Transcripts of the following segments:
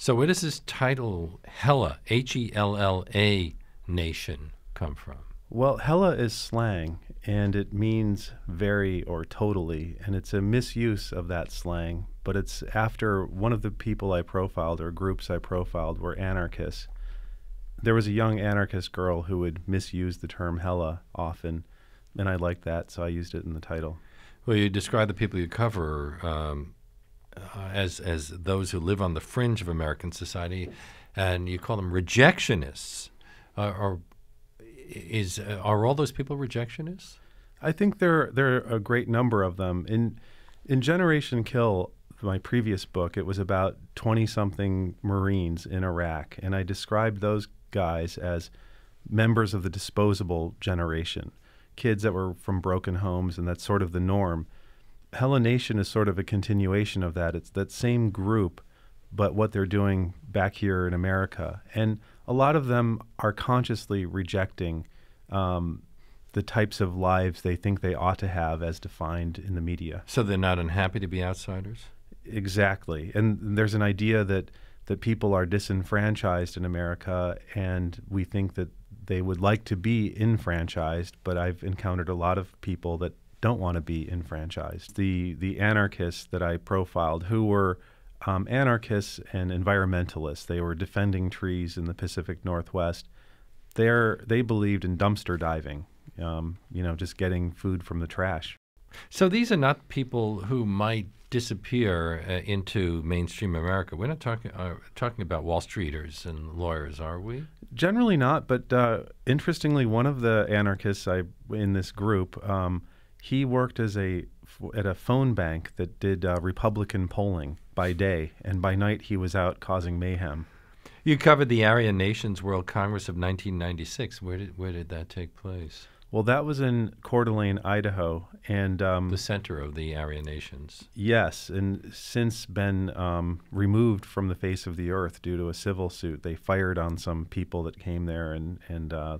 So where does this title Hella, Hella nation, come from? Well, hella is slang, and it means very or totally, and it's a misuse of that slang, but it's after one of the people I profiled, or groups I profiled, were anarchists. There was a young anarchist girl who would misuse the term hella often, and I liked that, so I used it in the title. Well, you describe the people you cover as those who live on the fringe of American society, and you call them rejectionists. Are all those people rejectionists? I think there are a great number of them. In Generation Kill, my previous book, it was about 20-something Marines in Iraq, and I described those guys as members of the disposable generation, kids that were from broken homes, and that's sort of the norm. Hella Nation is sort of a continuation of that. It's that same group, but what they're doing back here in America. And a lot of them are consciously rejecting the types of lives they think they ought to have as defined in the media. So they're not unhappy to be outsiders? Exactly. And there's an idea that people are disenfranchised in America, and we think that they would like to be enfranchised, but I've encountered a lot of people that don't want to be enfranchised. The anarchists that I profiled, who were anarchists and environmentalists, they were defending trees in the Pacific Northwest. They believed in dumpster diving, just getting food from the trash. So these are not people who might disappear into mainstream America. We're not talking about Wall Streeters and lawyers, are we? Generally not, but interestingly, one of the anarchists in this group, he worked at a phone bank that did Republican polling by day, and by night he was out causing mayhem. You covered the Aryan Nations World Congress of 1996. Where did that take place? Well, that was in Coeur d'Alene, Idaho, and the center of the Aryan Nations. Yes, and since been removed from the face of the earth due to a civil suit. They fired on some people that came there, and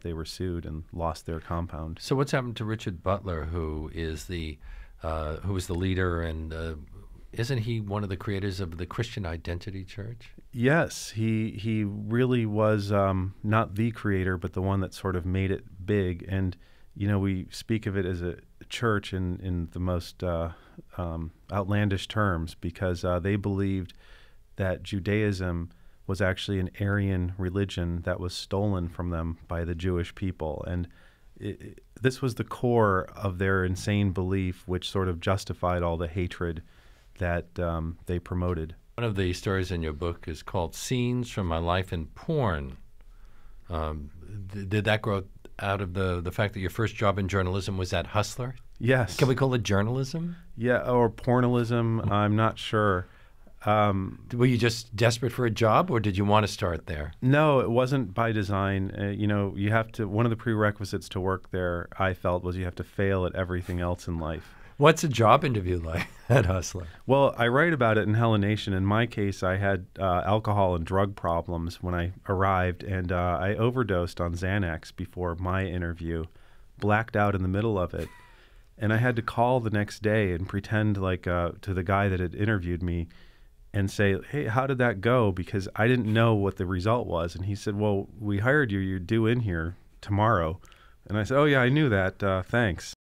they were sued and lost their compound. So what's happened to Richard Butler, who was the leader, and isn't he one of the creators of the Christian Identity Church? Yes, he really was not the creator, but the one that sort of made it big. And we speak of it as a church in the most outlandish terms, because they believed that Judaism was actually an Aryan religion that was stolen from them by the Jewish people. And this was the core of their insane belief, which sort of justified all the hatred that they promoted. One of the stories in your book is called Scenes from My Life in Porn. Did that grow out of the fact that your first job in journalism was at Hustler? Yes. Can we call it journalism? Yeah, or pornalism. I'm not sure. Were you just desperate for a job, or did you want to start there? No, it wasn't by design. You have to. One of the prerequisites to work there, I felt, was you have to fail at everything else in life. What's a job interview like at Hustler? Well, I write about it in Hella Nation. In my case, I had alcohol and drug problems when I arrived, and I overdosed on Xanax before my interview, blacked out in the middle of it. And I had to call the next day and pretend like to the guy that had interviewed me and say, hey, how did that go? Because I didn't know what the result was. And he said, well, we hired you. You're due in here tomorrow. And I said, oh, yeah, I knew that. Thanks.